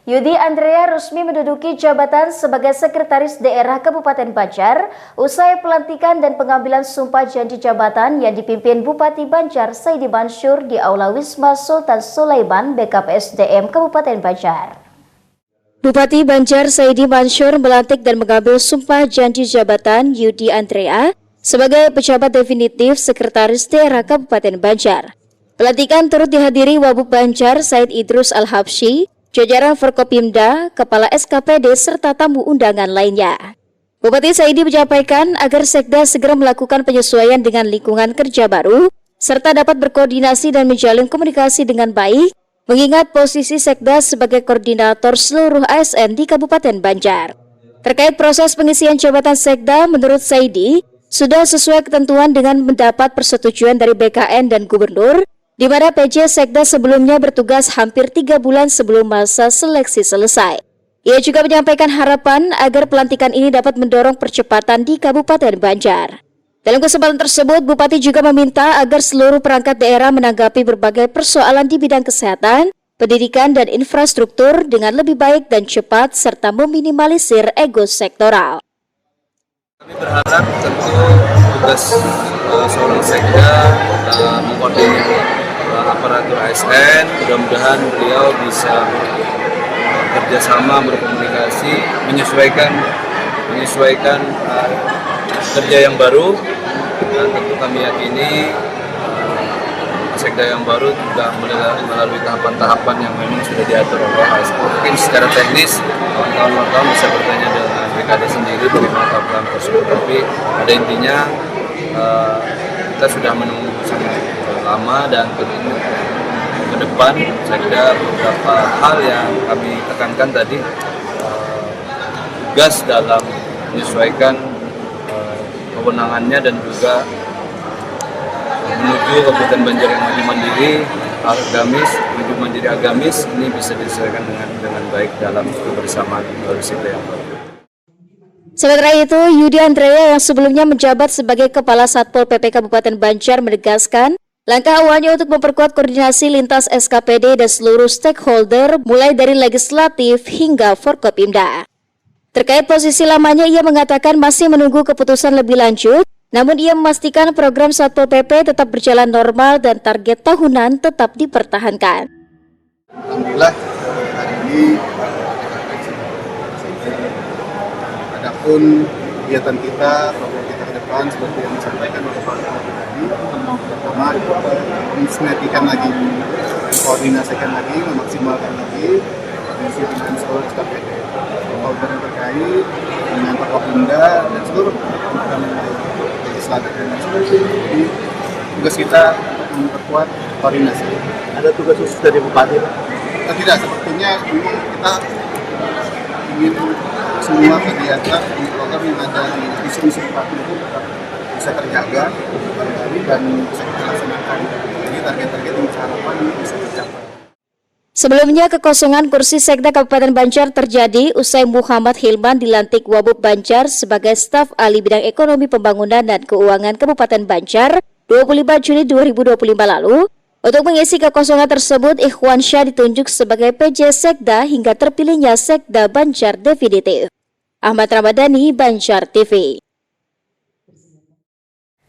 Yudi Andrea resmi menduduki jabatan sebagai Sekretaris Daerah Kabupaten Banjar usai pelantikan dan pengambilan sumpah janji jabatan yang dipimpin Bupati Banjar Saidi Mansur di Aula Wisma Sultan Sulaiman BKPSDM Kabupaten Banjar. Bupati Banjar Saidi Mansur melantik dan mengambil sumpah janji jabatan Yudi Andrea sebagai pejabat definitif Sekretaris Daerah Kabupaten Banjar. Pelantikan turut dihadiri Wabub Banjar Said Idrus Al-Habsyi, jajaran Forkopimda, Kepala SKPD, serta tamu undangan lainnya. Bupati Saidi menyampaikan agar Sekda segera melakukan penyesuaian dengan lingkungan kerja baru, serta dapat berkoordinasi dan menjalin komunikasi dengan baik, mengingat posisi Sekda sebagai koordinator seluruh ASN di Kabupaten Banjar. Terkait proses pengisian jabatan Sekda, menurut Saidi, sudah sesuai ketentuan dengan mendapat persetujuan dari BKN dan Gubernur, di mana PJ Sekda sebelumnya bertugas hampir 3 bulan sebelum masa seleksi selesai. Ia juga menyampaikan harapan agar pelantikan ini dapat mendorong percepatan di Kabupaten Banjar. Dalam kesempatan tersebut, Bupati juga meminta agar seluruh perangkat daerah menanggapi berbagai persoalan di bidang kesehatan, pendidikan, dan infrastruktur dengan lebih baik dan cepat, serta meminimalisir ego sektoral. Kami berharap tentu tugas seorang Sekda mengkoordinir aparatur ASN, mudah-mudahan beliau bisa kerjasama, berkomunikasi, menyesuaikan kerja yang baru, dan tentu kami yakini Sekda yang baru juga melalui tahapan-tahapan yang memang sudah diatur oleh ASN. Mungkin secara teknis kawan-kawan bisa bertanya dengan BKD sendiri bagaimana tahapan tersebut, tapi pada intinya kita sudah menunggu sangat lama, dan ke depan Sekda beberapa hal yang kami tekankan tadi, tugas dalam menyesuaikan kewenangannya dan juga menuju Kabupaten Banjar yang maju mandiri agamis ini bisa disesuaikan dengan baik dalam kebersamaan melalui Sekda yang baru. Sementara itu, Yudi Andrea yang sebelumnya menjabat sebagai Kepala Satpol PP Kabupaten Banjar menegaskan langkah awalnya untuk memperkuat koordinasi lintas SKPD dan seluruh stakeholder mulai dari legislatif hingga Forkopimda. Terkait posisi lamanya, ia mengatakan masih menunggu keputusan lebih lanjut, namun ia memastikan program Satpol PP tetap berjalan normal dan target tahunan tetap dipertahankan. Alhamdulillah hari ini adapun kegiatan kita, program kita ke depan seperti yang disampaikan oleh Pak Bupati tadi, pertama mensinergikan lagi, koordinasikan lagi, memaksimalkan lagi koordinasi dengan seluruh SKPD, yang terkait dengan Forkopimda dan seluruh program legislatif dan sebagainya. Jadi tugas kita untuk memperkuat koordinasi. Ada tugas khusus dari Bupati? Tidak, sepertinya memang kita ingin semua kegiatan di program yang ada di visi Bupati itu bisa terjaga dan bisa kita laksanakan. Jadi target-target yang kita harapkan bisa tercapai. Sebelumnya, kekosongan kursi Sekda Kabupaten Banjar terjadi usai Muhammad Hilman dilantik Wabub Banjar sebagai staf ahli bidang ekonomi pembangunan dan keuangan Kabupaten Banjar 25 Juni 2025 lalu. Untuk mengisi kekosongan tersebut, Ikhwan Syah ditunjuk sebagai PJ Sekda hingga terpilihnya Sekda Banjar definitif. Ahmad Ramadhani, Banjar TV.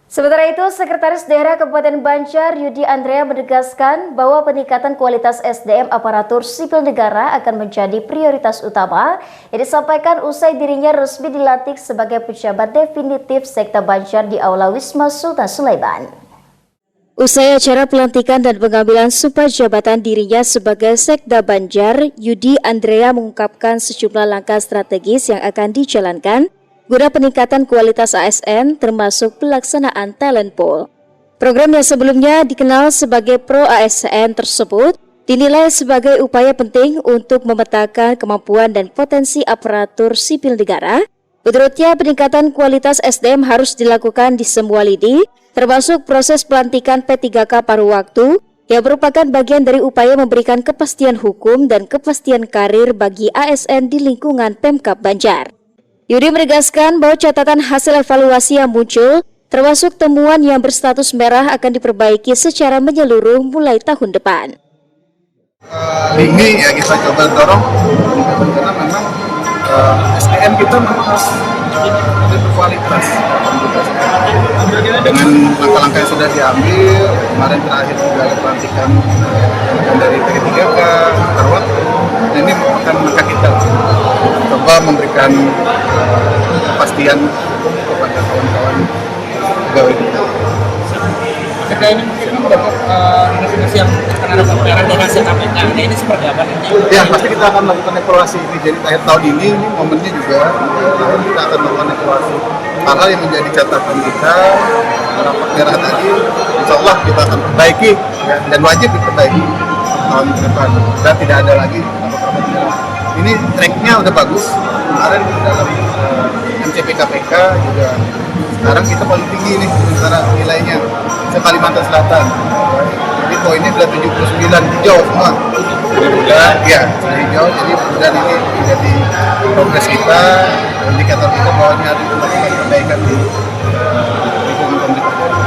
Sementara itu, Sekretaris Daerah Kabupaten Banjar Yudi Andrea menegaskan bahwa peningkatan kualitas SDM aparatur sipil negara akan menjadi prioritas utama yang disampaikan usai dirinya resmi dilantik sebagai pejabat definitif Sekda Banjar di Aula Wisma Sultan Sulaiman. Usai acara pelantikan dan pengambilan sumpah jabatan dirinya sebagai Sekda Banjar, Yudi Andrea mengungkapkan sejumlah langkah strategis yang akan dijalankan guna peningkatan kualitas ASN termasuk pelaksanaan talent pool. Program yang sebelumnya dikenal sebagai Pro ASN tersebut dinilai sebagai upaya penting untuk memetakan kemampuan dan potensi aparatur sipil negara. Menurutnya, peningkatan kualitas SDM harus dilakukan di semua lini, termasuk proses pelantikan P3K paruh waktu yang merupakan bagian dari upaya memberikan kepastian hukum dan kepastian karir bagi ASN di lingkungan Pemkab Banjar. Yudi menegaskan bahwa catatan hasil evaluasi yang muncul, termasuk temuan yang berstatus merah, akan diperbaiki secara menyeluruh mulai tahun depan. Ini ya kita coba dorong karena memang SDM kita memang harus lebih berkualitas. Dengan langkah-langkah yang sudah diambil, kemarin terakhir juga ada pelantikan dari P3K, Tarwat, ini merupakan langkah kita coba memberikan kepastian kepada kawan-kawan pegawai kita. Ketika ini mungkin dapat informasi yang akan ada pembayaran donasi KPK, ini seperti apa nanti? Ya, pasti kita akan melakukan evaluasi ini. Jadi akhir tahun ini momennya juga kita akan melakukan evaluasi hal-hal yang menjadi catatan kita, rapat merah tadi, insya Allah kita akan perbaiki ya, dan wajib diperbaiki tahun ke depan dan tidak ada lagi rapat-rapat merah. Ini tracknya udah bagus. Kemarin dalam MCP KPK juga sekarang kita paling tinggi nih sementara nilainya se Kalimantan Selatan. Jadi poinnya sudah 79 hijau semua. Mudah-mudahan ya sudah hijau. Jadi mudah-mudahan ini menjadi progres kita, indikator kita bahwa ini harus melakukan perbaikan di lingkungan pemerintah.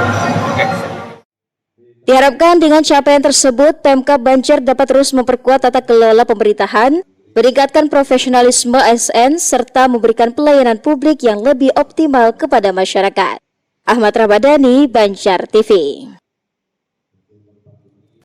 Diharapkan dengan capaian tersebut, Pemkab Banjar dapat terus memperkuat tata kelola pemerintahan, meningkatkan profesionalisme ASN, serta memberikan pelayanan publik yang lebih optimal kepada masyarakat. Ahmad Ramadhani, Banjar TV.